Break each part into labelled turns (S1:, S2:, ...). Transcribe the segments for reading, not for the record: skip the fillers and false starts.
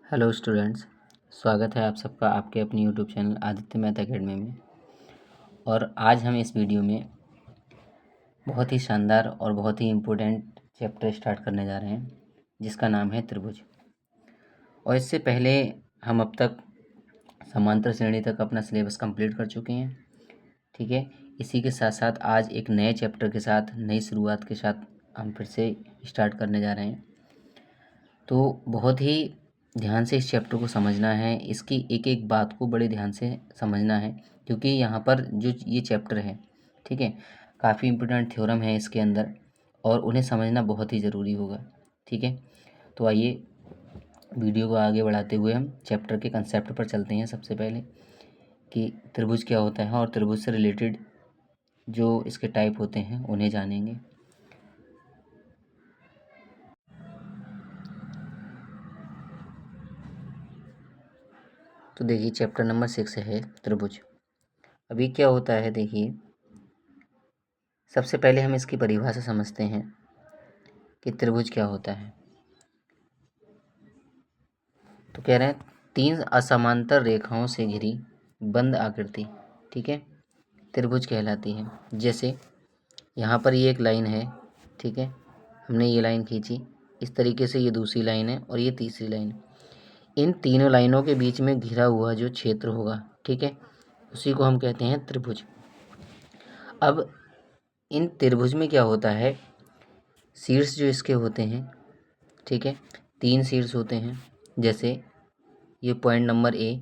S1: Hello students, स्वागत है आप सबका आपके अपने YouTube channel Aditya math academy में। और आज हम इस वीडियो में बहुत ही शानदार और बहुत ही इम्पोर्टेंट चैप्टर स्टार्ट करने जा रहे हैं जिसका नाम है त्रिभुज। और इससे पहले हम अब तक समांतर श्रेणी तक अपना सिलेबस कंप्लीट कर चुके हैं। ठीक है, इसी के साथ साथ आज एक नए चैप्टर के साथ नई शुरुआत के साथ हम फिर से स्टार्ट करने जा रहे हैं। तो बहुत ही ध्यान से इस चैप्टर को समझना है, इसकी एक एक बात को बड़े ध्यान से समझना है, क्योंकि यहाँ पर जो ये चैप्टर है, ठीक है, काफ़ी इम्पोर्टेंट थ्योरम है इसके अंदर और उन्हें समझना बहुत ही ज़रूरी होगा। ठीक है, तो आइए वीडियो को आगे बढ़ाते हुए हम चैप्टर के कंसेप्ट पर चलते हैं। सबसे पहले कि त्रिभुज क्या होता है और त्रिभुज से रिलेटेड जो इसके टाइप होते हैं उन्हें जानेंगे। तो देखिए, चैप्टर नंबर 6 है त्रिभुज। अभी क्या होता है, देखिए सबसे पहले हम इसकी परिभाषा समझते हैं कि त्रिभुज क्या होता है। तो कह रहे हैं 3 असमांतर रेखाओं से घिरी बंद आकृति, ठीक है, त्रिभुज कहलाती है। जैसे यहाँ पर ये एक लाइन है, ठीक है, हमने ये लाइन खींची, इस तरीके से ये दूसरी लाइन है और ये तीसरी लाइन। इन तीनों लाइनों के बीच में घिरा हुआ जो क्षेत्र होगा, ठीक है, उसी को हम कहते हैं त्रिभुज। अब इन त्रिभुज में क्या होता है, शीर्ष जो इसके होते हैं, ठीक है, 3 शीर्ष होते हैं। जैसे ये पॉइंट नंबर ए,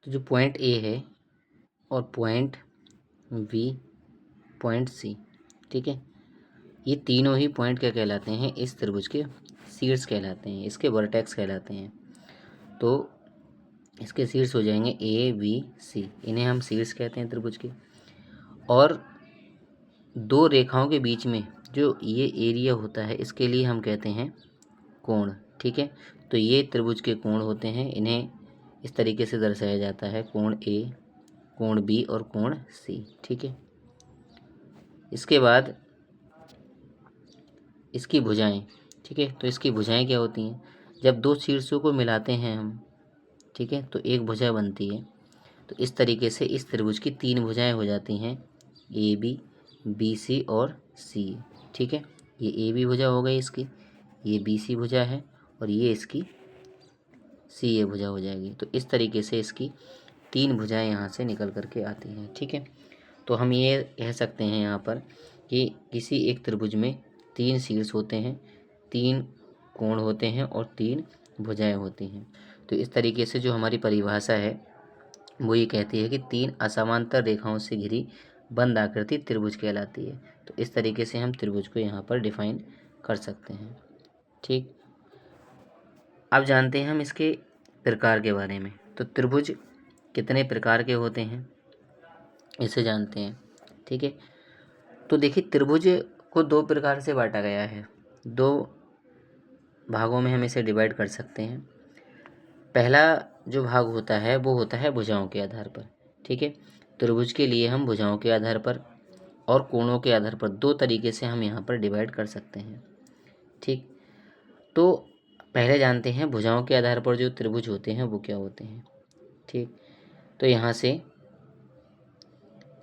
S1: तो जो पॉइंट ए है और पॉइंट बी, पॉइंट सी, ठीक है, ये तीनों ही पॉइंट क्या कहलाते हैं, इस त्रिभुज के शीर्ष कहलाते हैं, इसके वर्टेक्स कहलाते हैं। तो इसके शीर्ष हो जाएंगे ए बी सी, इन्हें हम शीर्ष कहते हैं त्रिभुज के। और दो रेखाओं के बीच में जो ये एरिया होता है, इसके लिए हम कहते हैं कोण, ठीक है। तो ये त्रिभुज के कोण होते हैं, इन्हें इस तरीके से दर्शाया जाता है, कोण ए, कोण बी और कोण सी, ठीक है। इसके बाद इसकी भुजाएं, ठीक है, तो इसकी भुजाएं क्या होती हैं, जब दो शीर्षों को मिलाते हैं हम, ठीक है, तो एक भुजा बनती है। तो इस तरीके से इस त्रिभुज की 3 भुजाएं हो जाती हैं, ए बी सी और सी, ठीक है। ये ए बी भुजा हो गई इसकी, ये बी सी भुजा है और ये इसकी सी ए भुजा हो जाएगी। तो इस तरीके से इसकी 3 भुजाएं यहाँ से निकल करके आती हैं, ठीक है। तो हम ये कह सकते हैं यहाँ पर कि किसी एक त्रिभुज में 3 शीर्ष होते हैं, 3 कोण होते हैं और 3 भुजाएं होती हैं। तो इस तरीके से जो हमारी परिभाषा है वो ये कहती है कि 3 असमांतर रेखाओं से घिरी बंद आकृति त्रिभुज कहलाती है। तो इस तरीके से हम त्रिभुज को यहाँ पर डिफाइन कर सकते हैं, ठीक। अब जानते हैं हम इसके प्रकार के बारे में। तो त्रिभुज कितने प्रकार के होते हैं इसे जानते हैं, ठीक है। तो देखिए, त्रिभुज को 2 प्रकार से बांटा गया है, 2 भागों में हम इसे डिवाइड कर सकते हैं। पहला जो भाग होता है वो होता है भुजाओं के आधार पर, ठीक है। त्रिभुज के लिए हम भुजाओं के आधार पर और कोणों के आधार पर 2 तरीके से हम यहाँ पर डिवाइड कर सकते हैं, ठीक। तो पहले जानते हैं भुजाओं के आधार पर जो त्रिभुज होते हैं वो क्या होते हैं, ठीक। तो यहाँ से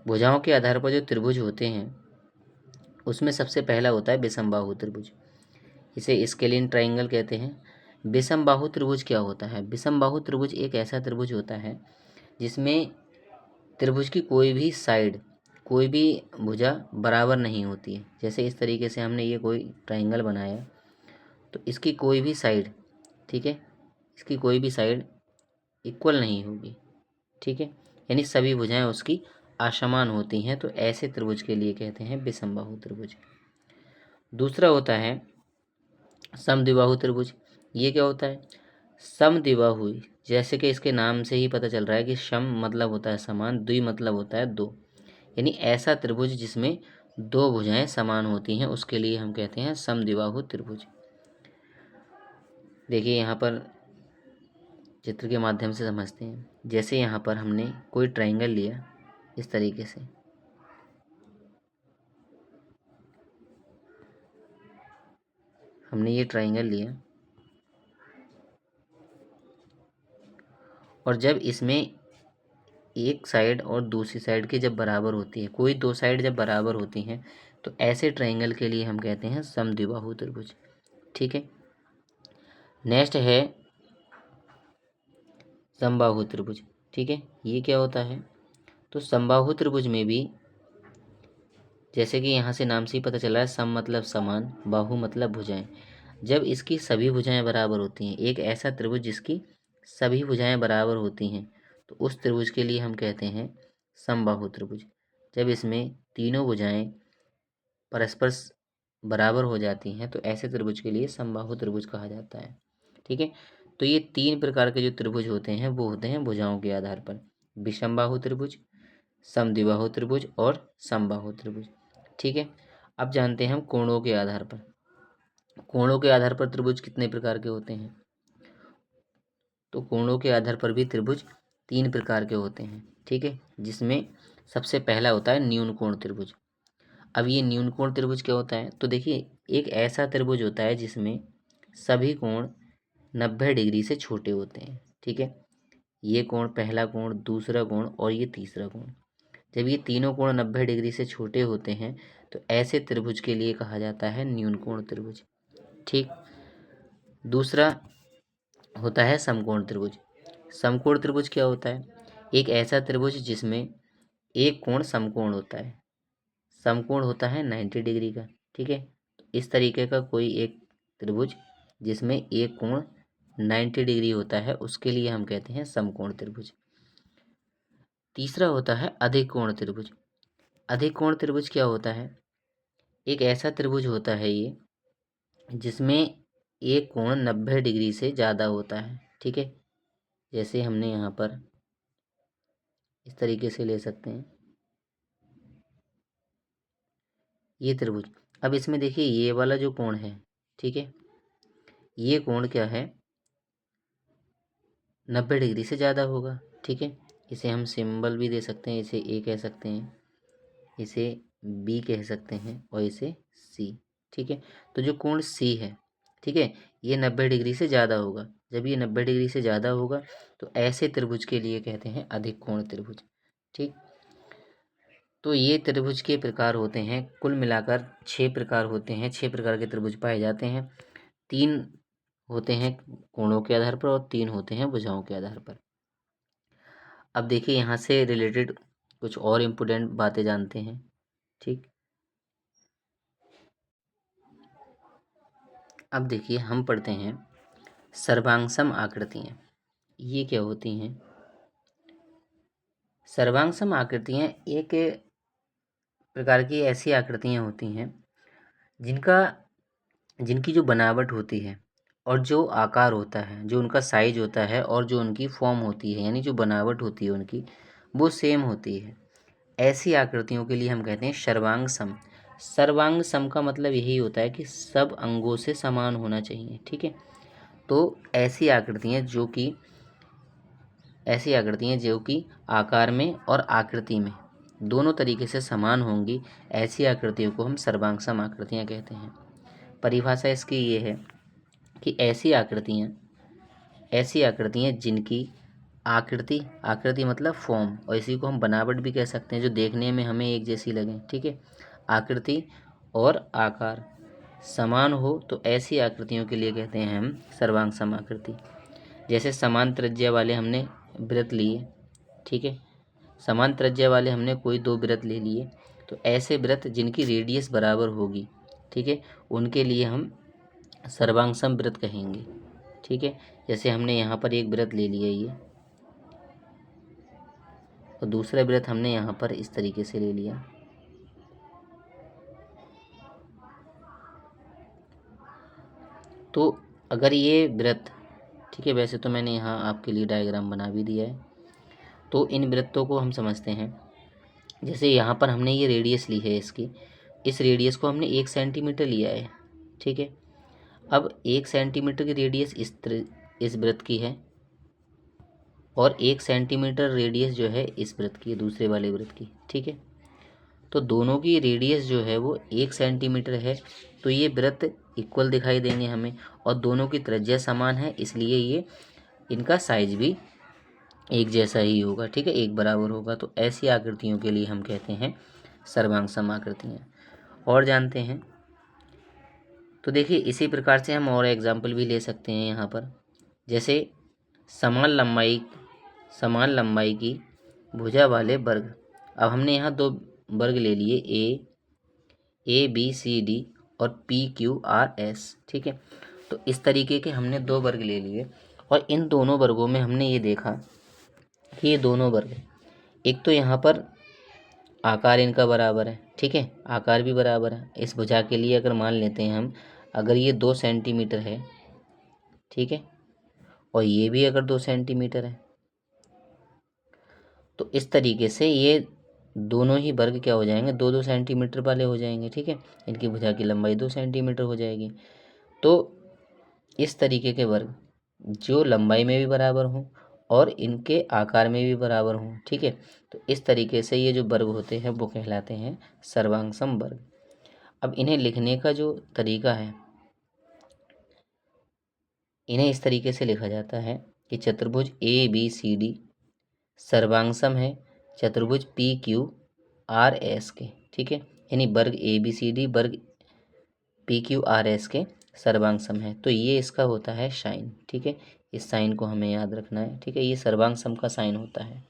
S1: भुजाओं के आधार पर जो त्रिभुज होते हैं उसमें सबसे पहला होता है विषमबाहु त्रिभुज, इसे स्केलिन ट्राइंगल कहते हैं। विषमबाहु त्रिभुज क्या होता है, विषमबाहु त्रिभुज एक ऐसा त्रिभुज होता है जिसमें त्रिभुज की कोई भी साइड, कोई भी भुजा बराबर नहीं होती है। जैसे इस तरीके से हमने ये कोई ट्राइंगल बनाया, तो इसकी कोई भी साइड, ठीक है, इसकी कोई भी साइड इक्वल नहीं होगी, ठीक है, यानी सभी भुजाएं उसकी असमान होती हैं। तो ऐसे त्रिभुज के लिए कहते हैं विषमबाहु त्रिभुज। दूसरा होता है समद्विबाहु त्रिभुज। ये क्या होता है, समद्विबाहु, जैसे कि इसके नाम से ही पता चल रहा है कि सम मतलब होता है समान, द्वि मतलब होता है 2, यानी ऐसा त्रिभुज जिसमें 2 भुजाएं समान होती हैं उसके लिए हम कहते हैं समद्विबाहु त्रिभुज। देखिए यहाँ पर चित्र के माध्यम से समझते हैं। जैसे यहाँ पर हमने कोई ट्राइंगल लिया इस तरीके से, हमने ये ट्राइंगल लिया और जब इसमें एक साइड और दूसरी साइड की जब बराबर होती है, कोई दो साइड जब बराबर होती हैं, तो ऐसे ट्राइंगल के लिए हम कहते हैं समद्विबाहु त्रिभुज। ठीक है, नेक्स्ट है समबाहु त्रिभुज। ठीक है, ये क्या होता है? तो समबाहु त्रिभुज में भी जैसे कि यहाँ से नाम से ही पता चल रहा है, सम मतलब समान, बाहु मतलब भुजाएं। जब इसकी सभी भुजाएं बराबर होती हैं, एक ऐसा त्रिभुज जिसकी सभी भुजाएं बराबर होती हैं, तो उस त्रिभुज के लिए हम कहते हैं समबाहु त्रिभुज। जब इसमें तीनों भुजाएं परस्पर बराबर हो जाती हैं, तो ऐसे त्रिभुज के लिए समबाहु त्रिभुज कहा जाता है। ठीक है, तो ये तीन प्रकार के जो त्रिभुज होते हैं वो होते हैं भुजाओं के आधार पर, विषमबाहु त्रिभुज, समद्विबाहु त्रिभुज और समबाहु त्रिभुज। ठीक है, अब जानते हैं हम कोणों के आधार पर। कोणों के आधार पर त्रिभुज कितने प्रकार के होते हैं? तो कोणों के आधार पर भी त्रिभुज तीन प्रकार के होते हैं। ठीक है, जिसमें सबसे पहला होता है न्यून कोण त्रिभुज। अब ये न्यून कोण त्रिभुज क्या होता है? तो देखिए, एक ऐसा त्रिभुज होता है जिसमें सभी कोण 90 डिग्री से छोटे होते हैं। ठीक है, ये कोण, पहला कोण, दूसरा कोण और ये तीसरा कोण, जब ये तीनों कोण 90 डिग्री से छोटे होते हैं, तो ऐसे त्रिभुज के लिए कहा जाता है न्यून कोण त्रिभुज। ठीक, दूसरा होता है समकोण त्रिभुज। समकोण त्रिभुज क्या होता है? एक ऐसा त्रिभुज जिसमें एक कोण समकोण होता है। समकोण होता है 90 डिग्री का। ठीक है, इस तरीके का कोई एक त्रिभुज जिसमें एक कोण 90 डिग्री होता है, उसके लिए हम कहते हैं समकोण त्रिभुज। तीसरा होता है अधिक कोण त्रिभुज। अधिक कोण त्रिभुज क्या होता है? एक ऐसा त्रिभुज होता है ये जिसमें एक कोण 90 डिग्री से ज़्यादा होता है। ठीक है, जैसे हमने यहाँ पर इस तरीके से ले सकते हैं ये त्रिभुज। अब इसमें देखिए ये वाला जो कोण है, ठीक है, ये कोण क्या है? 90 डिग्री से ज़्यादा होगा। ठीक है, इसे हम सिंबल भी दे सकते हैं, इसे ए कह सकते हैं, इसे बी कह सकते हैं और इसे सी। ठीक है, तो जो कोण सी है, ठीक है, ये 90 डिग्री से ज़्यादा होगा। जब ये 90 डिग्री से ज़्यादा होगा तो ऐसे त्रिभुज के लिए कहते हैं अधिक कोण त्रिभुज। ठीक, तो ये त्रिभुज के प्रकार होते हैं, कुल मिलाकर 6 प्रकार होते हैं। 6 प्रकार के त्रिभुज पाए जाते हैं। 3 होते हैं कोणों के आधार पर और 3 होते हैं भुजाओं के आधार पर। अब देखिए यहाँ से रिलेटेड कुछ और इम्पोर्टेंट बातें जानते हैं। ठीक, अब देखिए हम पढ़ते हैं सर्वांगसम आकृतियाँ। ये क्या होती हैं? सर्वांगसम आकृतियाँ एक प्रकार की ऐसी आकृतियाँ होती हैं जिनकी जो बनावट होती है और जो आकार होता है, जो उनका साइज होता है और जो उनकी फॉर्म होती है, यानी जो बनावट होती है उनकी, वो सेम होती है। ऐसी आकृतियों के लिए हम कहते हैं सर्वांग सम। सर्वांग सम का मतलब यही होता है कि सब अंगों से समान होना चाहिए। ठीक है, तो ऐसी आकृतियाँ जो कि आकार में और आकृति में दोनों तरीके से समान होंगी, ऐसी आकृतियों को हम सर्वांग सम आकृतियाँ कहते हैं। परिभाषा इसकी ये है कि ऐसी आकृतियाँ जिनकी आकृति मतलब फॉर्म, और इसी को हम बनावट भी कह सकते हैं, जो देखने में हमें एक जैसी लगे। ठीक है, आकृति और आकार समान हो, तो ऐसी आकृतियों के लिए कहते हैं हम सर्वांग सम आकृति। जैसे समान त्रिज्या वाले हमने वृत्त लिए, ठीक है, समान त्रिज्या वाले हमने कोई 2 वृत्त ले लिए, तो ऐसे वृत्त जिनकी रेडियस बराबर होगी, ठीक है, उनके लिए हम सर्वांग सम वृत्त कहेंगे। ठीक है, जैसे हमने यहाँ पर एक वृत्त ले लिया ये, और दूसरा वृत्त हमने यहाँ पर इस तरीके से ले लिया। तो अगर ये वृत्त, ठीक है, वैसे तो मैंने यहाँ आपके लिए डायग्राम बना भी दिया है, तो इन वृत्तों को हम समझते हैं। जैसे यहाँ पर हमने ये रेडियस ली है इसकी, इस रेडियस को हमने 1 सेंटीमीटर लिया है। ठीक है, अब 1 सेंटीमीटर की रेडियस इस वृत्त की है और 1 सेंटीमीटर रेडियस जो है इस वृत्त की, दूसरे वाले वृत्त की। ठीक है, तो दोनों की रेडियस जो है वो 1 सेंटीमीटर है, तो ये वृत्त इक्वल दिखाई देंगे हमें, और दोनों की त्रिज्या समान है, इसलिए ये इनका साइज भी एक जैसा ही होगा, ठीक है, एक बराबर होगा। तो ऐसी आकृतियों के लिए हम कहते हैं सर्वांग आकृतियाँ। और जानते हैं तो देखिए इसी प्रकार से हम और एग्जाम्पल भी ले सकते हैं यहाँ पर, जैसे समान लंबाई की भुजा वाले वर्ग। अब हमने यहाँ 2 वर्ग ले लिए, ए बी सी डी और पी क्यू आर एस, ठीक है। तो इस तरीके के हमने 2 वर्ग ले लिए, और इन दोनों वर्गों में हमने ये देखा कि ये दोनों वर्ग, एक तो यहाँ पर आकार इनका बराबर है, ठीक है, आकार भी बराबर है। इस भुजा के लिए अगर मान लेते हैं हम, अगर ये 2 सेंटीमीटर है, ठीक है, और ये भी अगर 2 सेंटीमीटर है, तो इस तरीके से ये दोनों ही वर्ग क्या हो जाएंगे, 2-2 सेंटीमीटर वाले हो जाएंगे, ठीक है। इनकी भुजा की लंबाई 2 सेंटीमीटर हो जाएगी। तो इस तरीके के वर्ग जो लंबाई में भी बराबर हों और इनके आकार में भी बराबर हों, ठीक है, तो इस तरीके से ये जो वर्ग होते हैं वो कहलाते हैं सर्वांग वर्ग। अब इन्हें लिखने का जो तरीका है, इन्हें इस तरीके से लिखा जाता है कि चतुर्भुज ए बी सी डी सर्वांग है चतुर्भुज पी क्यू आर एस के, ठीक है, यानी वर्ग ए बी सी डी वर्ग पी क्यू आर एस के सर्वांग है। तो ये इसका होता है साइन, ठीक है, इस साइन को हमें याद रखना है, ठीक है, ये सर्वांग सम का साइन होता है।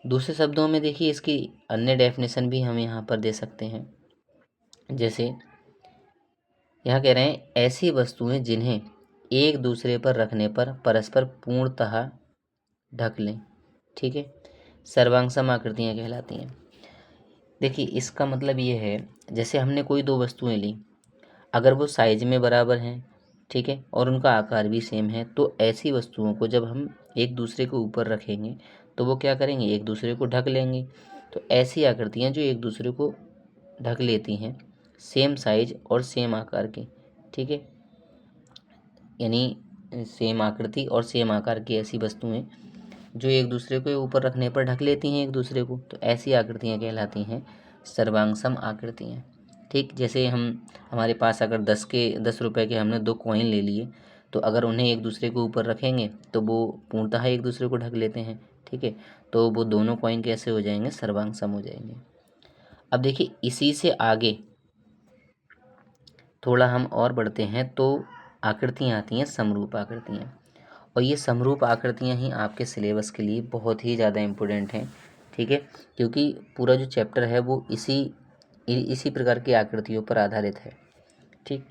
S1: दूसरे शब्दों में देखिए इसकी अन्य डेफिनेशन भी हम यहाँ पर दे सकते हैं, जैसे यहाँ कह रहे हैं ऐसी वस्तुएं जिन्हें एक दूसरे पर रखने पर परस्पर पूर्णतः ढक लें, ठीक है, सर्वांग सम आकृतियाँ कहलाती हैं। देखिए इसका मतलब ये है, जैसे हमने कोई 2 वस्तुएं ली, अगर वो साइज में बराबर हैं, ठीक है, और उनका आकार भी सेम है, तो ऐसी वस्तुओं को जब हम एक दूसरे के ऊपर रखेंगे तो वो क्या करेंगे, एक दूसरे को ढक लेंगे। तो ऐसी आकृतियाँ जो एक दूसरे को ढक लेती हैं, सेम साइज और सेम आकार की, ठीक है, यानी सेम आकृति और सेम आकार की ऐसी वस्तुएं जो एक दूसरे को ऊपर रखने पर ढक लेती हैं एक दूसरे को, तो ऐसी आकृतियाँ कहलाती हैं सर्वांग सम आकृतियाँ, ठीक। जैसे हमारे पास अगर 10 रुपए के हमने 2 कॉइन ले लिए, तो अगर उन्हें एक दूसरे के ऊपर रखेंगे तो वो पूर्णतः एक दूसरे को ढक लेते हैं, ठीक है, तो वो दोनों कॉइन कैसे हो जाएंगे, सर्वांग सम हो जाएंगे। अब देखिए इसी से आगे थोड़ा हम और बढ़ते हैं, तो आकृतियाँ आती हैं समरूप आकृतियाँ, और ये समरूप आकृतियाँ ही आपके सिलेबस के लिए बहुत ही ज़्यादा इम्पोर्टेंट हैं, ठीक है, क्योंकि पूरा जो चैप्टर है वो इसी प्रकार की आकृतियों पर आधारित है, ठीक।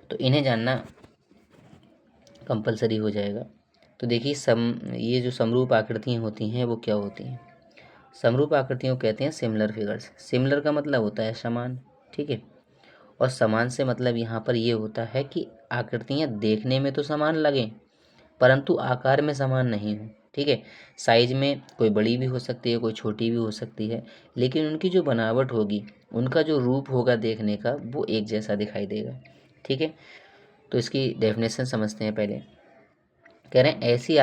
S1: तो इन्हें जानना कंपलसरी हो जाएगा। तो देखिए ये जो समरूप आकृतियाँ होती हैं वो क्या होती हैं। समरूप आकृतियों को कहते हैं सिमिलर फिगर्स। सिमिलर का मतलब होता है समान, ठीक है, और समान से मतलब यहाँ पर ये होता है कि आकृतियाँ देखने में तो समान लगें परंतु आकार में समान नहीं हो, ठीक है। साइज में कोई बड़ी भी हो सकती है, कोई छोटी भी हो सकती है, लेकिन उनकी जो बनावट होगी, उनका जो रूप होगा देखने का, वो एक जैसा दिखाई देगा, ठीक है। तो इसकी डेफिनेशन समझते हैं पहले। कह रहे हैं ऐसी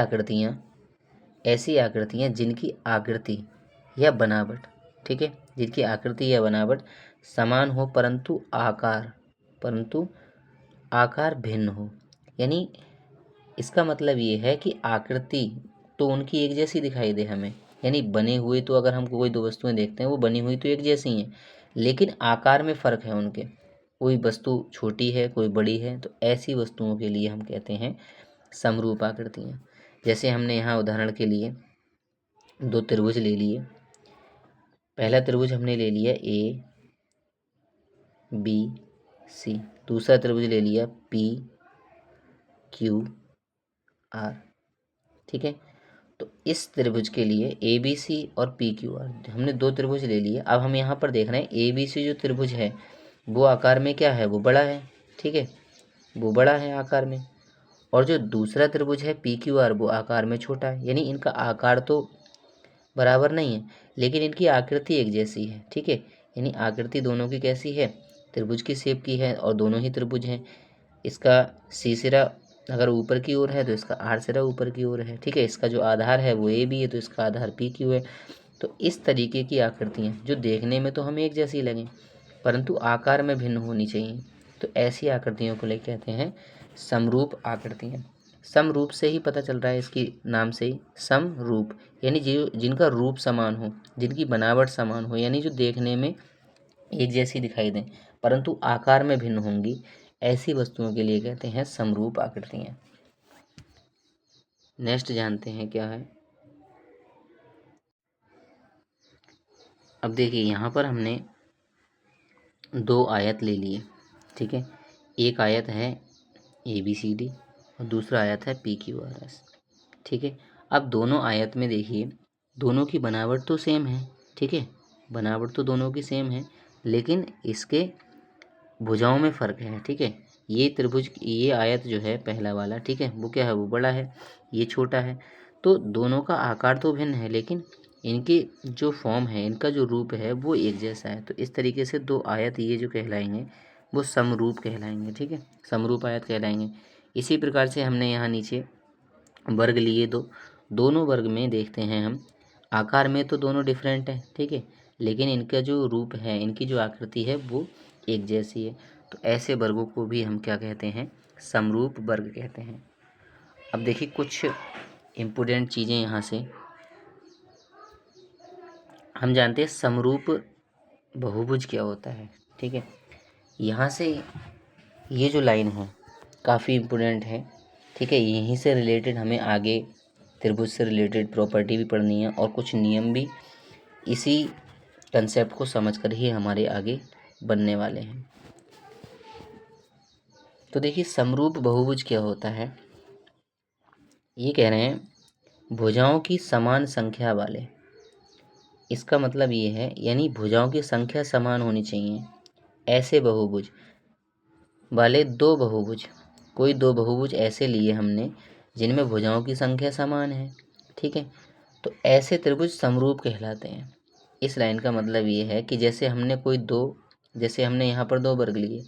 S1: आकृतियाँ जिनकी आकृति या बनावट, ठीक है, जिनकी आकृति या बनावट समान हो परंतु आकार भिन्न हो, यानी इसका मतलब ये है कि आकृति तो उनकी एक जैसी दिखाई दे हमें, यानी बने हुए तो अगर हम कोई 2 वस्तुएं देखते हैं वो बनी हुई तो एक जैसी हैं, लेकिन आकार में फ़र्क है उनके, कोई वस्तु छोटी है कोई बड़ी है, तो ऐसी वस्तुओं के लिए हम कहते हैं समरूप आकृतियाँ। जैसे हमने यहाँ उदाहरण के लिए 2 त्रिभुज ले लिए। पहला त्रिभुज हमने ले लिया ए बी सी, दूसरा त्रिभुज ले लिया पी क्यू आर, ठीक है। तो इस त्रिभुज के लिए ए बी सी और पी क्यू आर हमने 2 त्रिभुज ले लिए। अब हम यहाँ पर देख रहे हैं ए बी सी जो त्रिभुज है वो आकार में क्या है, वो बड़ा है, ठीक है, वो बड़ा है आकार में, और जो दूसरा त्रिभुज है पी क्यू आर वो आकार में छोटा है, यानी इनका आकार तो बराबर नहीं है लेकिन इनकी आकृति एक जैसी है, ठीक है, यानी आकृति दोनों की कैसी है, त्रिभुज की शेप की है, और दोनों ही त्रिभुज हैं। इसका सी सिरा अगर ऊपर की ओर है तो इसका आर सिरा ऊपर की ओर है, ठीक है, इसका जो आधार है वो ए बी है तो इसका आधार पी क्यू है। तो इस तरीके की आकृतियाँ जो देखने में तो हमें एक जैसी लगें परंतु आकार में भिन्न होनी चाहिए, तो ऐसी आकृतियों को ले कहते हैं समरूप आकृतियाँ। समरूप से ही पता चल रहा है इसकी नाम से ही, समरूप यानी जो जिनका रूप समान हो, जिनकी बनावट समान हो, यानी जो देखने में एक जैसी दिखाई दें परंतु आकार में भिन्न होंगी, ऐसी वस्तुओं के लिए कहते हैं समरूप आकृतियाँ। नेक्स्ट जानते हैं क्या है। अब देखिए यहाँ पर हमने दो आयत ले लिए, ठीक है। एक आयत है ABCD और दूसरा आयत है PQRS, ठीक है। अब दोनों आयत में देखिए दोनों की बनावट तो सेम है, ठीक है, बनावट तो दोनों की सेम है, लेकिन इसके भुजाओं में फ़र्क है, ठीक है। ये त्रिभुज, ये आयत जो है पहला वाला, ठीक है, वो क्या है, वो बड़ा है, ये छोटा है। तो दोनों का आकार तो भिन्न है लेकिन इनकी जो फॉर्म है, इनका जो रूप है वो एक जैसा है। तो इस तरीके से दो आयत ये जो कहलाएंगे वो समरूप कहलाएंगे, ठीक है, समरूप आयत कहलाएंगे। इसी प्रकार से हमने यहाँ नीचे वर्ग लिए दोनों वर्ग में देखते हैं हम आकार में तो दोनों डिफरेंट है, ठीक है, लेकिन इनका जो रूप है, इनकी जो आकृति है वो एक जैसी है। तो ऐसे वर्गों को भी हम क्या कहते हैं, समरूप वर्ग कहते हैं। अब देखिए कुछ इम्पोर्टेंट चीज़ें यहाँ से हम जानते हैं। समरूप बहुभुज क्या होता है, ठीक है। यहाँ से ये जो लाइन है काफ़ी इम्पोर्टेंट है, ठीक है। यहीं से रिलेटेड हमें आगे त्रिभुज से रिलेटेड प्रॉपर्टी भी पढ़नी है और कुछ नियम भी इसी कंसेप्ट को समझकर ही हमारे आगे बनने वाले हैं। तो देखिए समरूप बहुभुज क्या होता है, ये कह रहे हैं भुजाओं की समान संख्या वाले। इसका मतलब ये है यानी भुजाओं की संख्या समान होनी चाहिए ऐसे बहुभुज वाले दो बहुभुज, कोई दो बहुभुज ऐसे लिए हमने जिनमें भुजाओं की संख्या समान है, ठीक है। तो ऐसे त्रिभुज समरूप कहलाते हैं। इस लाइन का मतलब ये है कि जैसे हमने यहाँ पर दो वर्ग लिए,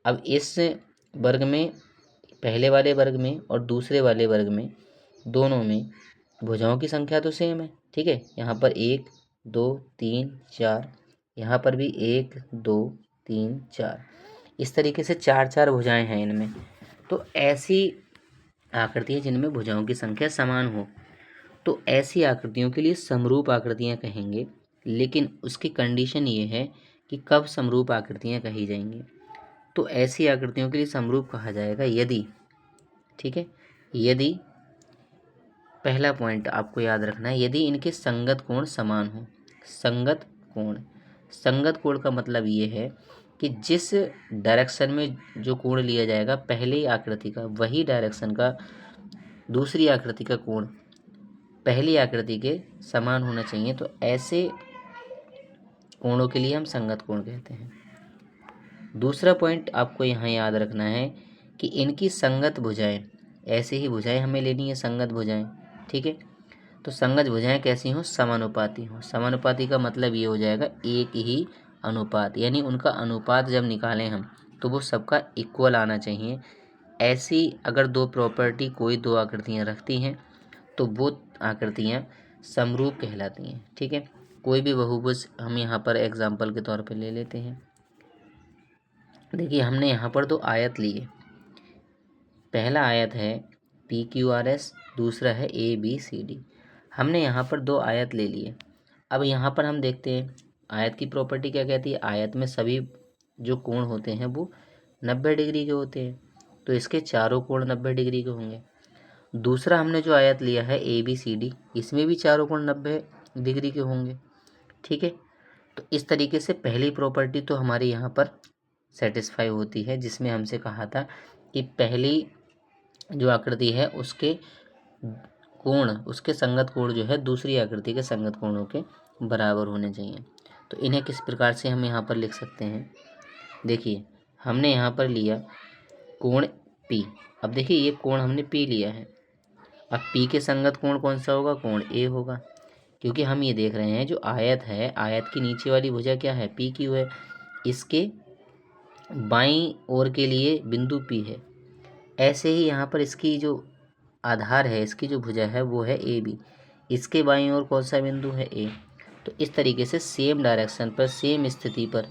S1: अब इस वर्ग में, पहले वाले वर्ग में और दूसरे वाले वर्ग में, दोनों में भुजाओं की संख्या तो सेम है, ठीक है। यहाँ पर 1 2 3 4, यहाँ पर भी 1 2 3 4, इस तरीके से 4 भुजाएं हैं इनमें। तो ऐसी आकृतियाँ जिनमें भुजाओं की संख्या समान हो, तो ऐसी आकृतियों के लिए समरूप आकृतियाँ कहेंगे। लेकिन उसकी कंडीशन ये है कि कब समरूप आकृतियाँ कही जाएंगी। तो ऐसी आकृतियों के लिए समरूप कहा जाएगा यदि, ठीक है, यदि पहला पॉइंट आपको याद रखना है, यदि इनके संगत कोण समान हो। संगत कोण का मतलब ये है कि जिस डायरेक्शन में जो कोण लिया जाएगा पहली आकृति का, वही डायरेक्शन का दूसरी आकृति का कोण पहली आकृति के समान होना चाहिए। तो ऐसे कोणों के लिए हम संगत कोण कहते हैं। दूसरा पॉइंट आपको यहाँ याद रखना है कि इनकी संगत भुजाएं, ऐसे ही भुजाएं हमें लेनी है, संगत भुजाएं, ठीक है। तो संगत भुजाएं कैसी हों, समानुपाती हों। समानुपाती का मतलब ये हो जाएगा एक ही अनुपात, यानी उनका अनुपात जब निकालें हम तो वो सबका इक्वल आना चाहिए। ऐसी अगर दो प्रॉपर्टी कोई दो आकृतियाँ रखती हैं तो वो आकृतियाँ समरूप कहलाती हैं, ठीक है। कोई भी बहुभुज हम यहाँ पर एग्जाम्पल के तौर पे ले लेते हैं। देखिए हमने यहाँ पर दो आयत लिए, पहला आयत है PQRS, दूसरा है ABCD। हमने यहाँ पर दो आयत ले लिए। अब यहाँ पर हम देखते हैं आयत की प्रॉपर्टी क्या कहती है, आयत में सभी जो कोण होते हैं वो 90 डिग्री के होते हैं, तो इसके चारों कोण 90 डिग्री के होंगे। दूसरा हमने जो आयत लिया है ABCD, इसमें भी चारों कोण 90 डिग्री के होंगे, ठीक है। तो इस तरीके से पहली प्रॉपर्टी तो हमारी यहाँ पर सेटिस्फाई होती है, जिसमें हमसे कहा था कि पहली जो आकृति है उसके कोण, उसके संगत कोण जो है दूसरी आकृति के संगत कोणों के बराबर होने चाहिए। तो इन्हें किस प्रकार से हम यहाँ पर लिख सकते हैं, देखिए हमने यहाँ पर लिया कोण P। अब देखिए ये कोण हमने P लिया है, अब P के संगत कोण कौन सा होगा, कोण A होगा, क्योंकि हम ये देख रहे हैं जो आयत है, आयत की नीचे वाली भुजा क्या है, PQ है, इसके बाईं ओर के लिए बिंदु P है। ऐसे ही यहाँ पर इसकी जो आधार है, इसकी जो भुजा है वो है AB, इसके बाईं ओर कौन सा बिंदु है A। तो इस तरीके से सेम डायरेक्शन पर, सेम स्थिति पर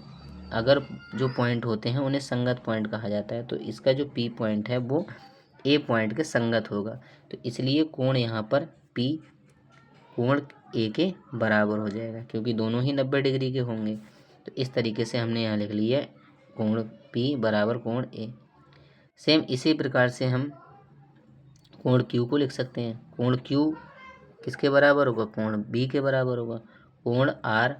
S1: अगर जो पॉइंट होते हैं उन्हें संगत पॉइंट कहा जाता है। तो इसका जो P पॉइंट है वो A पॉइंट के संगत होगा। तो इसलिए कोण यहाँ पर P कोण A के बराबर हो जाएगा, क्योंकि दोनों ही 90 डिग्री के होंगे। तो इस तरीके से हमने यहाँ लिख लिया कोण P बराबर कोण A। सेम इसी प्रकार से हम कोण Q को लिख सकते हैं। कोण Q किसके बराबर होगा? कोण B के बराबर होगा। कोण R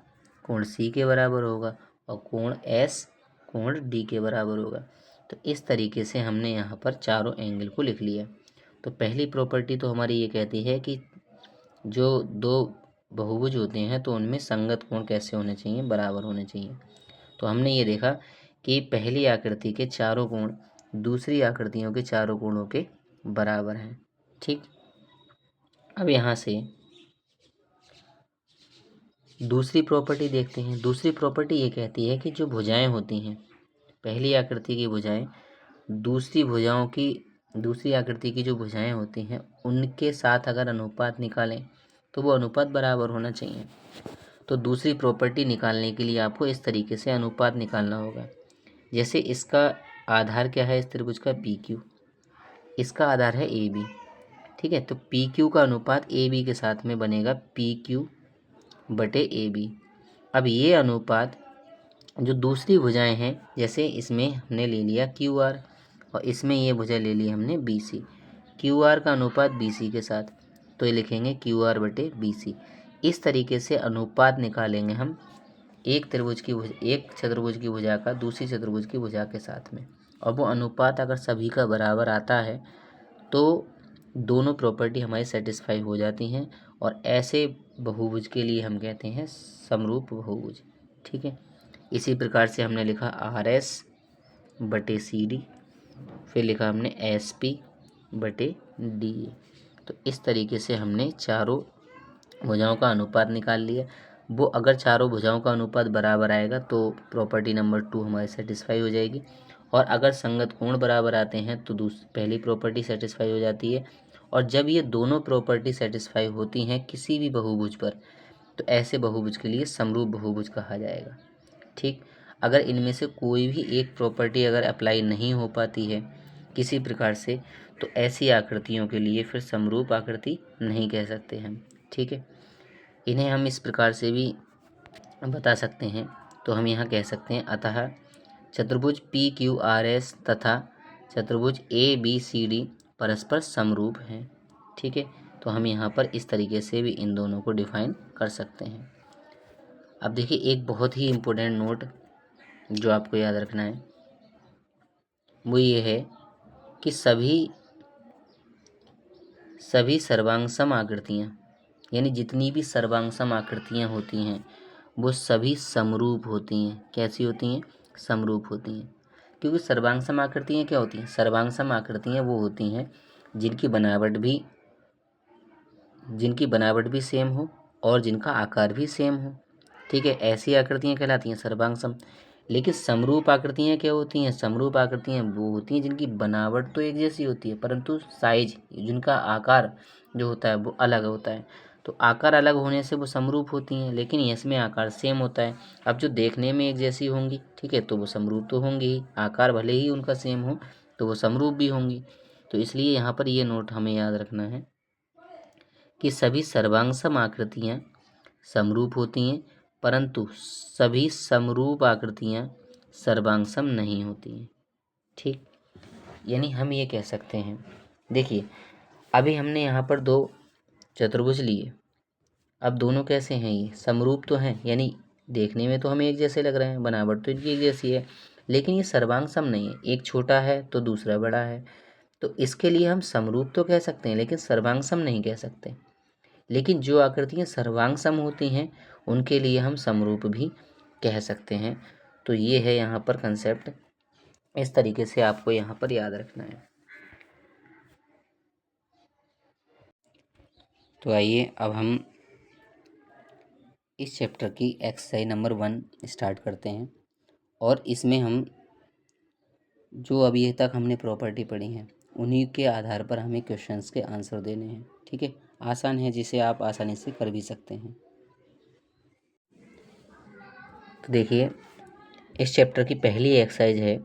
S1: कोण C के बराबर होगा और कोण S कोण D के बराबर होगा। तो इस तरीके से हमने यहाँ पर चारों एंगल को लिख लिया। तो पहली प्रॉपर्टी तो हमारी ये कहती है कि जो दो बहुभुज होते हैं तो उनमें संगत कोण कैसे होने चाहिए? बराबर होने चाहिए। तो हमने ये देखा कि पहली आकृति के चारों कोण दूसरी आकृतियों के चारों कोणों के बराबर हैं। ठीक, अब यहाँ से दूसरी प्रॉपर्टी देखते हैं। दूसरी प्रॉपर्टी ये कहती है कि जो भुजाएं होती हैं, पहली आकृति की भुजाएं दूसरी आकृति की जो भुजाएं होती हैं उनके साथ अगर अनुपात निकालें तो वो अनुपात बराबर होना चाहिए। तो दूसरी प्रॉपर्टी निकालने के लिए आपको इस तरीके से अनुपात निकालना होगा। जैसे इसका आधार क्या है? इस त्रिभुज का PQ, इसका आधार है AB। ठीक है, तो PQ का अनुपात AB के साथ में बनेगा PQ बटे AB। अब ये अनुपात जो दूसरी भुजाएं हैं, जैसे इसमें हमने ले लिया QR और इसमें ये भुजा ले ली हमने BC, QR का अनुपात BC के साथ, तो ये लिखेंगे QR बटे BC। इस तरीके से अनुपात निकालेंगे हम एक चतुर्भुज की भुजा का दूसरी चतुर्भुज की भुजा के साथ में, और वो अनुपात अगर सभी का बराबर आता है तो दोनों प्रॉपर्टी हमारी सेटिस्फाई हो जाती हैं, और ऐसे बहुभुज के लिए हम कहते हैं समरूप बहुभुज। ठीक है, इसी प्रकार से हमने लिखा RS बटे CD, फिर लिखा हमने SP बटे DA। तो इस तरीके से हमने चारों भुजाओं का अनुपात निकाल लिया। वो अगर चारों भुजाओं का अनुपात बराबर आएगा तो प्रॉपर्टी नंबर 2 हमारी सेटिस्फाई हो जाएगी, और अगर संगत कोण बराबर आते हैं तो पहली प्रॉपर्टी सेटिस्फाई हो जाती है। और जब ये दोनों प्रॉपर्टी सेटिस्फाई होती हैं किसी भी बहुभुज पर, तो ऐसे बहुभुज के लिए समरूप बहुभुज कहा जाएगा। ठीक, अगर इनमें से कोई भी एक प्रॉपर्टी अगर अप्लाई नहीं हो पाती है किसी प्रकार से, तो ऐसी आकृतियों के लिए फिर समरूप आकृति नहीं कह सकते हम। ठीक है, इन्हें हम इस प्रकार से भी बता सकते हैं। तो हम यहाँ कह सकते हैं अतः चतुर्भुज PQRS तथा चतुर्भुज ABCD परस्पर समरूप हैं। ठीक है, तो हम यहाँ पर इस तरीके से भी इन दोनों को डिफाइन कर सकते हैं। अब देखिए, एक बहुत ही इम्पोर्टेंट नोट जो आपको याद रखना है वो ये है कि सभी सर्वांगसम आकृतियाँ, यानी जितनी भी सर्वांगसम आकृतियाँ होती हैं वो सभी समरूप होती हैं। कैसी होती हैं? समरूप होती हैं। क्योंकि सर्वांगसम आकृतियाँ क्या होती हैं? सर्वांगसम आकृतियाँ वो होती हैं जिनकी बनावट भी सेम हो और जिनका आकार भी सेम हो। ठीक है, ऐसी आकृतियाँ कहलाती हैं सर्वांगसम। लेकिन समरूप आकृतियाँ क्या होती हैं? समरूप आकृतियाँ वो होती हैं जिनकी बनावट तो एक जैसी होती है परंतु साइज, जिनका आकार जो होता है वो अलग होता है। तो आकार अलग होने से वो समरूप होती हैं, लेकिन इसमें आकार सेम होता है। अब जो देखने में एक जैसी होंगी, ठीक है, तो वो समरूप तो होंगी ही, आकार भले ही उनका सेम हो तो वो समरूप भी होंगी। तो इसलिए यहाँ पर ये नोट हमें याद रखना है कि सभी सर्वांगसम आकृतियाँ समरूप होती हैं, परंतु सभी समरूप आकृतियाँ सर्वांगसम नहीं होती हैं। ठीक, यानी हम ये कह सकते हैं, देखिए अभी हमने यहाँ पर दो चतुर्भुज लिए, अब दोनों कैसे हैं? ये समरूप तो हैं, यानी देखने में तो हमें एक जैसे लग रहे हैं, बनावट तो इनकी एक जैसी है, लेकिन ये सर्वांगसम नहीं है। एक छोटा है तो दूसरा बड़ा है, तो इसके लिए हम समरूप तो कह सकते हैं लेकिन सर्वांगसम नहीं कह सकते। लेकिन जो आकृतियाँ सर्वांगसम होती हैं उनके लिए हम समरूप भी कह सकते हैं। तो ये है यहाँ पर कंसेप्ट, इस तरीके से आपको यहाँ पर याद रखना है। तो आइए अब हम इस चैप्टर की एक्सरसाइज नंबर 1 स्टार्ट करते हैं, और इसमें हम जो अभी तक हमने प्रॉपर्टी पढ़ी हैं उन्हीं के आधार पर हमें क्वेश्चंस के आंसर देने हैं। ठीक है, आसान है, जिसे आप आसानी से कर भी सकते हैं। तो देखिए इस चैप्टर की पहली एक्सरसाइज है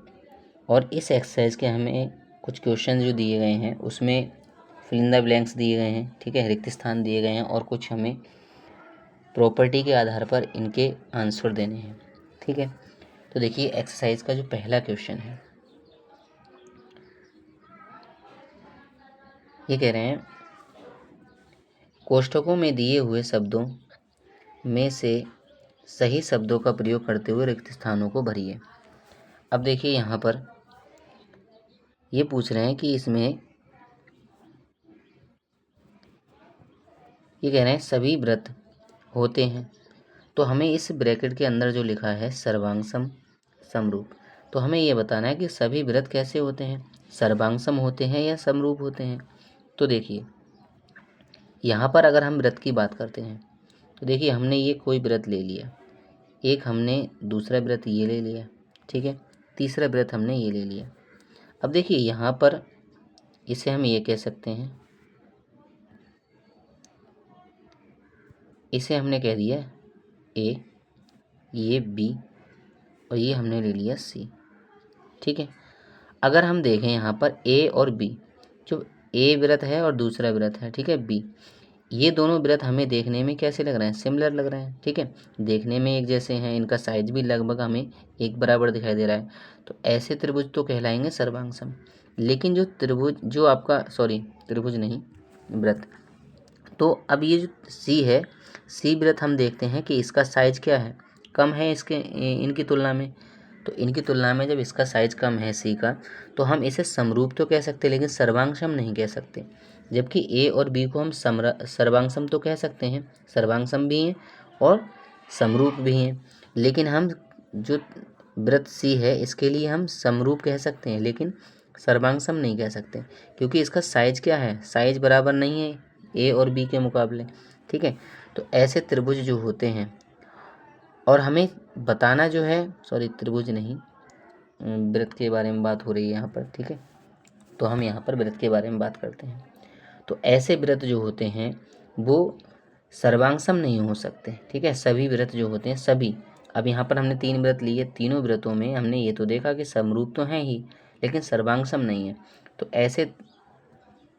S1: और इस एक्सरसाइज के हमें कुछ क्वेश्चन जो दिए गए हैं उसमें फिल इन द ब्लैंक्स दिए गए हैं, ठीक है, रिक्त स्थान दिए गए हैं और कुछ हमें प्रॉपर्टी के आधार पर इनके आंसर देने हैं, ठीक है। तो देखिए एक्सरसाइज का जो पहला क्वेश्चन है ये कह रहे हैं कोष्ठकों में दिए हुए शब्दों में से सही शब्दों का प्रयोग करते हुए रिक्त स्थानों को भरिए। अब देखिए यहाँ पर ये पूछ रहे हैं कि इसमें ये कह रहे हैं सभी व्रत होते हैं, तो हमें इस ब्रैकेट के अंदर जो लिखा है सर्वांगसम समरूप, तो हमें ये बताना है कि सभी व्रत कैसे होते हैं, सर्वांगसम होते हैं या समरूप होते हैं। तो देखिए यहाँ पर अगर हम व्रत की बात करते हैं तो देखिए हमने ये कोई व्रत ले लिया, एक हमने दूसरा व्रत ये ले लिया, ठीक है, तीसरा व्रत हमने ये ले लिया। अब देखिए यहाँ पर इसे हम ये कह सकते हैं, इसे हमने कह दिया ए, ये बी और ये हमने ले लिया सी, ठीक है। अगर हम देखें यहाँ पर ए और बी, जो ए व्रत है और दूसरा व्रत है, ठीक है, बी, ये दोनों व्रत हमें देखने में कैसे लग रहे हैं, सिमिलर लग रहे हैं, ठीक है, देखने में एक जैसे हैं, इनका साइज भी लगभग हमें एक बराबर दिखाई दे रहा है, तो ऐसे त्रिभुज तो कहलाएंगे सर्वांगसम। लेकिन जो त्रिभुज जो आपका त्रिभुज नहीं व्रत, तो अब ये जो सी है, सी व्रत हम देखते हैं कि इसका साइज क्या है, कम है इसके इनकी तुलना में, तो इनकी तुलना में जब इसका साइज कम है सी का, तो हम इसे समरूप तो कह सकते हैं लेकिन सर्वांगसम नहीं कह सकते। जबकि ए और बी को हम सर्वांगसम तो कह सकते हैं, सर्वांगसम भी हैं और समरूप भी हैं, लेकिन हम जो व्रत सी है इसके लिए हम समरूप कह सकते हैं लेकिन सर्वांगसम नहीं कह सकते, क्योंकि इसका साइज क्या है, साइज बराबर नहीं है ए और बी के मुकाबले, ठीक है। तो ऐसे त्रिभुज जो होते हैं, और हमें बताना जो है, त्रिभुज नहीं, व्रत के बारे में बात हो रही है यहाँ पर, ठीक है, तो हम यहाँ पर व्रत के बारे में बात करते हैं। तो ऐसे व्रत जो होते हैं वो सर्वांगसम नहीं हो सकते, ठीक है, सभी व्रत जो होते हैं सभी, अब यहाँ पर हमने 3 व्रत लिए, तीनों व्रतों में हमने ये तो देखा कि समरूप तो हैं ही लेकिन सर्वांगसम नहीं है, तो ऐसे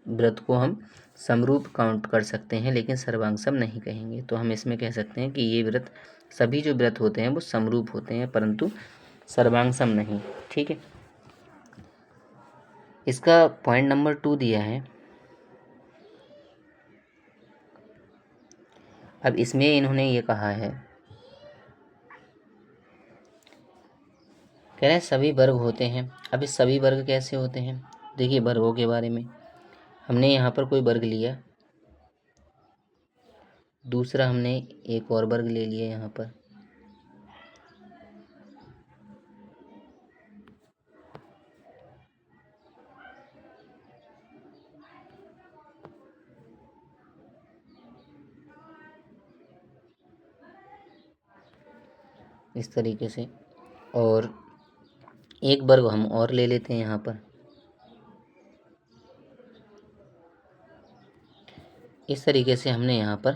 S1: व्रत को हम समरूप काउंट कर सकते हैं लेकिन सर्वांगसम नहीं कहेंगे। तो हम इसमें कह सकते हैं कि ये व्रत, सभी जो व्रत होते हैं वो समरूप होते हैं परंतु सर्वांगसम नहीं, ठीक है। इसका पॉइंट नंबर 2 दिया है। अब इसमें इन्होंने ये कहा है, कह रहे हैं सभी वर्ग होते हैं। अब इस सभी वर्ग कैसे होते हैं, देखिए वर्गों के बारे में, हमने यहाँ पर कोई वर्ग लिया, दूसरा हमने एक और वर्ग ले लिया यहाँ पर, इस तरीके से, और एक वर्ग हम और ले लेते हैं यहाँ पर, इस तरीके से हमने यहाँ पर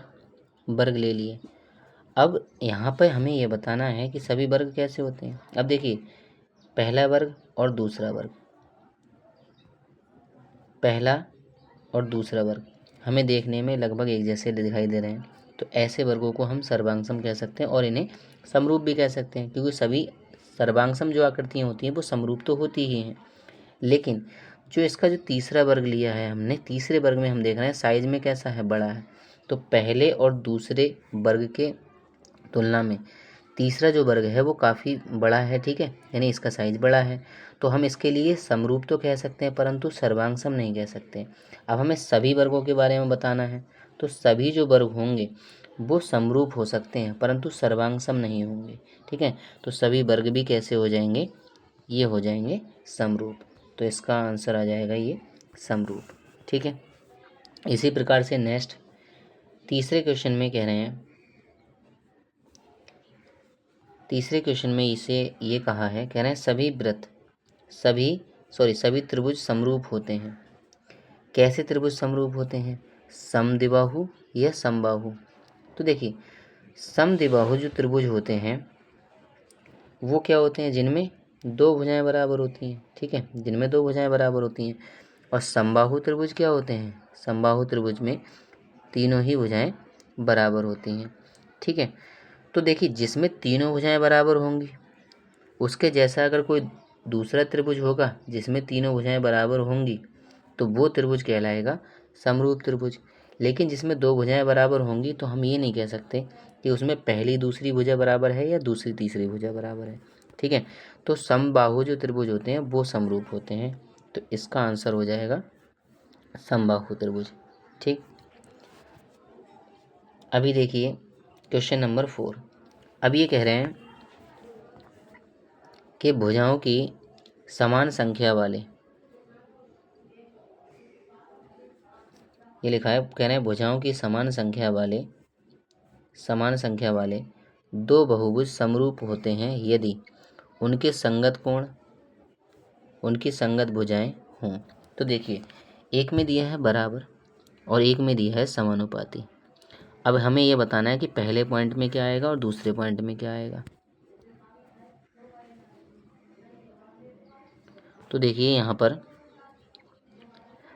S1: वर्ग ले लिए। अब यहाँ पर हमें ये बताना है कि सभी वर्ग कैसे होते हैं। अब देखिए पहला वर्ग और दूसरा वर्ग, पहला और दूसरा वर्ग हमें देखने में लगभग एक जैसे दिखाई दे रहे हैं, तो ऐसे वर्गों को हम सर्वांगसम कह सकते हैं और इन्हें समरूप भी कह सकते हैं, क्योंकि सभी सर्वांगसम जो आकृतियाँ होती हैं वो समरूप तो होती ही हैं। लेकिन जो इसका जो तीसरा वर्ग लिया है हमने, तीसरे वर्ग में हम देख रहे हैं साइज में कैसा है, बड़ा है, तो पहले और दूसरे वर्ग के तुलना में तीसरा जो वर्ग है वो काफ़ी बड़ा है, ठीक है, यानी इसका साइज बड़ा है, तो हम इसके लिए समरूप तो कह सकते हैं परंतु सर्वांगसम नहीं कह सकते। अब हमें सभी वर्गों के बारे में बताना है, तो सभी जो वर्ग होंगे वो समरूप हो सकते हैं परंतु सर्वांगसम नहीं होंगे, ठीक है। तो सभी वर्ग भी कैसे हो जाएंगे, ये हो जाएंगे समरूप, तो इसका आंसर आ जाएगा ये समरूप, ठीक है। इसी प्रकार से नेक्स्ट तीसरे क्वेश्चन में कह रहे हैं, तीसरे क्वेश्चन में इसे ये कहा है, कह रहे हैं सभी व्रत सभी त्रिभुज समरूप होते हैं। कैसे त्रिभुज समरूप होते हैं, समद्विबाहु या समबाहु। तो देखिए समद्विबाहु जो त्रिभुज होते हैं वो क्या होते हैं जिनमें दो भुजाएं बराबर होती हैं, ठीक है, जिनमें दो भुजाएं बराबर होती हैं। और समबाहु त्रिभुज क्या होते हैं, समबाहु त्रिभुज में तीनों ही भुजाएं बराबर होती हैं, ठीक है। तो देखिए जिसमें तीनों भुजाएं बराबर होंगी उसके जैसा अगर कोई दूसरा त्रिभुज होगा जिसमें तीनों भुजाएं बराबर होंगी तो वो त्रिभुज कहलाएगा समरूप त्रिभुज। लेकिन जिसमें दो भुजाएं बराबर होंगी तो हम ये नहीं कह सकते कि उसमें पहली दूसरी भुजा बराबर है या दूसरी तीसरी भुजा बराबर है, ठीक है। तो समबाहु जो त्रिभुज होते हैं वो समरूप होते हैं, तो इसका आंसर हो जाएगा समबाहु त्रिभुज, ठीक। अभी देखिए क्वेश्चन नंबर 4। अब ये कह रहे हैं कि भुजाओं की समान संख्या वाले, ये लिखा है, कह रहे हैं भुजाओं की समान संख्या वाले दो बहुभुज समरूप होते हैं यदि उनके संगत भुजाएं हों। तो देखिए एक में दिया है बराबर और एक में दिया है समानुपाती। अब हमें यह बताना है कि पहले पॉइंट में क्या आएगा और दूसरे पॉइंट में क्या आएगा। तो देखिए यहाँ पर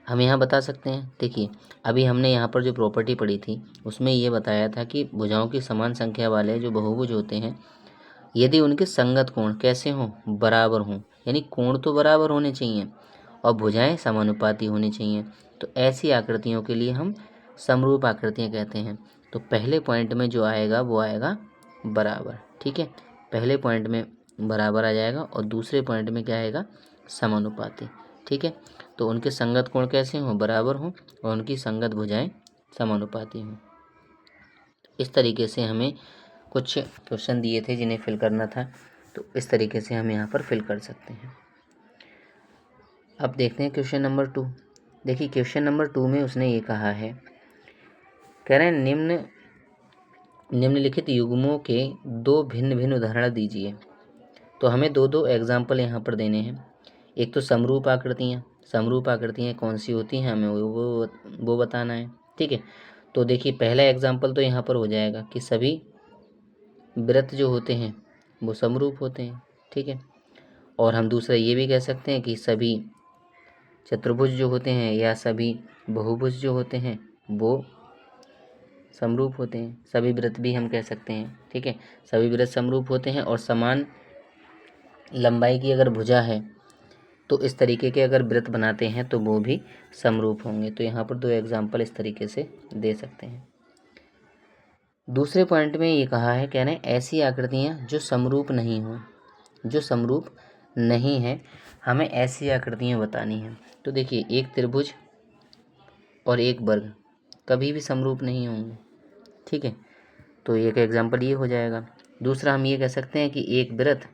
S1: हम यहाँ बता सकते हैं, देखिए अभी हमने यहाँ पर जो प्रॉपर्टी पढ़ी थी उसमें ये बताया था कि भुजाओं की समान संख्या वाले जो बहुभुज होते हैं यदि उनके संगत कोण कैसे हों, बराबर हों, यानी कोण तो बराबर होने चाहिए और भुजाएं समानुपाती होनी चाहिए। तो ऐसी आकृतियों के लिए हम समरूप आकृतियाँ कहते हैं। तो पहले पॉइंट में जो आएगा वो आएगा बराबर, ठीक है, पहले पॉइंट में बराबर आ जाएगा और दूसरे पॉइंट में क्या आएगा, समानुपाती, ठीक है। तो उनके संगत कोण कैसे हों, बराबर हों और उनकी संगत भुजाएं समानुपाती हों। इस तरीके से हमें कुछ क्वेश्चन दिए थे जिन्हें फिल करना था, तो इस तरीके से हम यहाँ पर फिल कर सकते हैं। अब देखते हैं क्वेश्चन नंबर 2। देखिए क्वेश्चन नंबर 2 में उसने ये कहा है, कह रहे हैं निम्नलिखित युग्मों के दो भिन्न भिन्न उदाहरण दीजिए। तो हमें दो एग्जाम्पल यहाँ पर देने हैं। एक तो समरूप आकृतियाँ कौन सी होती हैं हमें वो बताना है, ठीक है। तो देखिए पहला एग्जाम्पल तो यहाँ पर हो जाएगा कि सभी वृत्त जो होते हैं वो समरूप होते हैं, ठीक है। और हम दूसरा ये भी कह सकते हैं कि सभी चतुर्भुज जो होते हैं या सभी बहुभुज जो होते हैं वो समरूप होते हैं, सभी वृत्त भी हम कह सकते हैं, ठीक है। सभी वृत्त समरूप होते हैं और समान लंबाई की अगर भुजा है तो इस तरीके के अगर वृत्त बनाते हैं तो वो भी समरूप होंगे। तो यहाँ पर दो एग्जाम्पल इस तरीके से दे सकते हैं। दूसरे पॉइंट में ये कहा है, कह रहे हैं ऐसी आकृतियाँ जो समरूप नहीं है, हमें ऐसी आकृतियाँ बतानी हैं। तो देखिए एक त्रिभुज और एक वर्ग कभी भी समरूप नहीं होंगे, ठीक है। तो एक एग्जाम्पल ये हो जाएगा। दूसरा हम ये कह सकते हैं कि एक वृत्त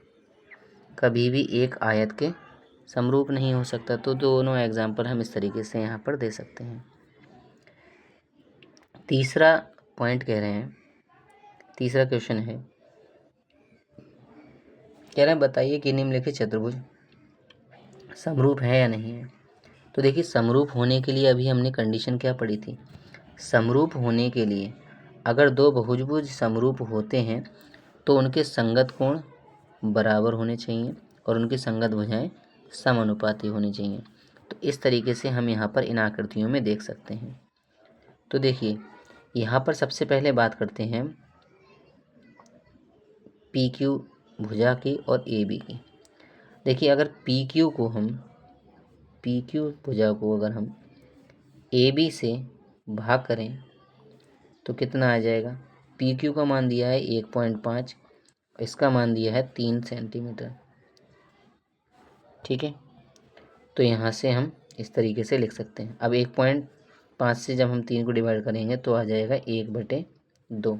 S1: कभी भी एक आयत के समरूप नहीं हो सकता। तो दोनों एग्जाम्पल हम इस तरीके से यहाँ पर दे सकते हैं। तीसरा पॉइंट कह रहे हैं, तीसरा क्वेश्चन है, कह रहे हैं बताइए कि निम्नलिखित चतुर्भुज समरूप है या नहीं है। तो देखिए समरूप होने के लिए अभी हमने कंडीशन क्या पढ़ी थी, समरूप होने के लिए अगर दो बहुभुज समरूप होते हैं तो उनके संगत कोण बराबर होने चाहिए और उनकी संगत भुजाएं समानुपाती होनी चाहिए। तो इस तरीके से हम यहाँ पर इन आकृतियों में देख सकते हैं। तो देखिए यहाँ पर सबसे पहले बात करते हैं पी क्यू भुजा की और ए बी की। देखिए अगर पी क्यू भुजा को अगर हम ए बी से भाग करें तो कितना आ जाएगा, पी क्यू का मान दिया है 1.5, इसका मान दिया है 3 सेंटीमीटर, ठीक है। तो यहाँ से हम इस तरीके से लिख सकते हैं। अब 1.5 से जब हम 3 को डिवाइड करेंगे तो आ जाएगा 1/2।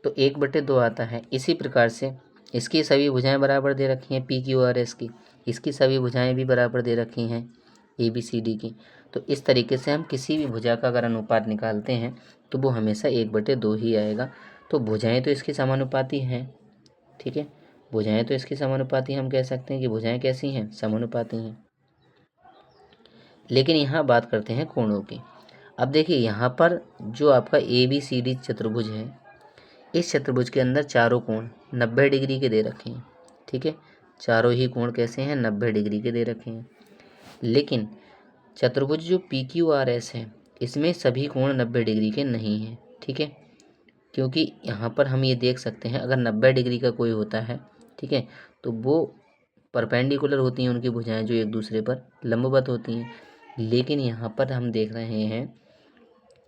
S1: तो 1/2 आता है। इसी प्रकार से इसकी सभी भुजाएं बराबर दे रखी हैं, पी क्यू आर एस की, इसकी सभी भुजाएं भी बराबर दे रखी हैं ए बी सी डी की। तो इस तरीके से हम किसी भी भुजा का अगर अनुपात निकालते हैं तो वो हमेशा 1/2 ही आएगा। तो भुजाएं तो इसकी समानुपाती हैं, ठीक है, भुजाएं तो इसकी समानुपाती, हम कह सकते हैं कि भुजाएं कैसी हैं, समानुपाती हैं। लेकिन यहाँ बात करते हैं कोणों की। अब देखिए यहाँ पर जो आपका ए बी सी डी चतुर्भुज है, इस चतुर्भुज के अंदर चारों कोण 90 डिग्री के दे रखे हैं, ठीक है, चारों ही कोण कैसे हैं, 90 डिग्री के दे रखे हैं। लेकिन चतुर्भुज जो PQRS है इसमें सभी कोण 90 डिग्री के नहीं हैं। ठीक है, क्योंकि यहाँ पर हम ये देख सकते हैं अगर 90 डिग्री का कोई होता है, ठीक है, तो वो परपेंडिकुलर होती हैं उनकी भुजाएं जो एक दूसरे पर लंबवत होती हैं। लेकिन यहाँ पर हम देख रहे हैं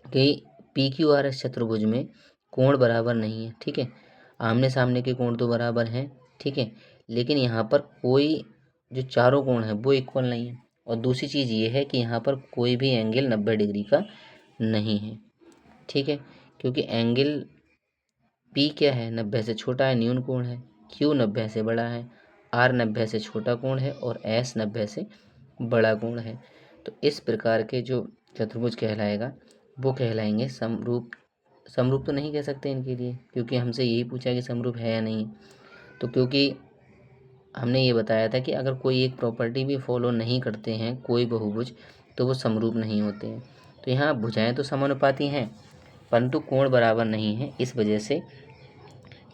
S1: कि PQRS चतुर्भुज में कोण बराबर नहीं है। ठीक है, आमने सामने के कोण तो बराबर हैं, ठीक है, लेकिन यहाँ पर कोई जो चारों कोण है वो इक्वल नहीं है। और दूसरी चीज़ ये है कि यहाँ पर कोई भी एंगल 90 डिग्री का नहीं है। ठीक है, क्योंकि एंगल P क्या है, 90 से छोटा है, न्यून कोण है, Q 90 से बड़ा है, R 90 से छोटा कोण है और S 90 से बड़ा कोण है। तो इस प्रकार के जो चतुर्भुज कहलाएगा वो कहलाएंगे समरूप। समरूप तो नहीं कह सकते इनके लिए, क्योंकि हमसे यही पूछा कि समरूप है या नहीं। तो क्योंकि हमने ये बताया था कि अगर कोई एक प्रॉपर्टी भी फॉलो नहीं करते हैं कोई बहुभुज तो वो समरूप नहीं होते हैं। तो यहाँ भुजाएं तो समानुपाती हैं परंतु कोण बराबर नहीं है, इस वजह से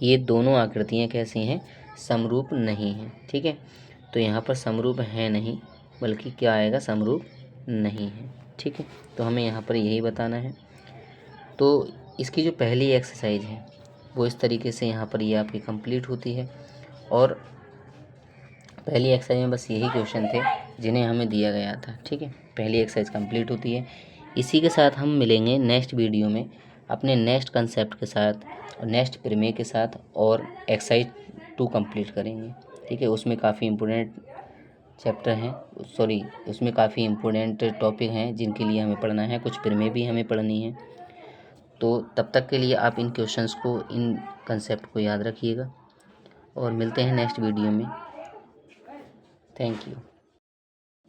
S1: ये दोनों आकृतियाँ कैसी हैं, समरूप नहीं हैं। ठीक है, तो यहाँ पर समरूप है नहीं बल्कि क्या आएगा, समरूप नहीं है। ठीक है, तो हमें यहाँ पर यही बताना है। तो इसकी जो पहली एक्सरसाइज है वो इस तरीके से यहाँ पर ये आपकी कंप्लीट होती है। और पहली एक्सरसाइज में बस यही क्वेश्चन थे जिन्हें हमें दिया गया था। ठीक है, पहली एक्सरसाइज कंप्लीट होती है। इसी के साथ हम मिलेंगे नेक्स्ट वीडियो में अपने नेक्स्ट कंसेप्ट के साथ और नेक्स्ट प्रमेय के साथ, और एक्सरसाइज 2 कंप्लीट करेंगे। ठीक है, उसमें काफ़ी इम्पोर्टेंट चैप्टर हैं, सॉरी उसमें काफ़ी इम्पोर्टेंट टॉपिक हैं जिनके लिए हमें पढ़ना है, कुछ प्रमेय भी हमें पढ़नी है। तो तब तक के लिए आप इन क्वेश्चंस को, इन कंसेप्ट को याद रखिएगा और मिलते हैं नेक्स्ट वीडियो में। Thank you.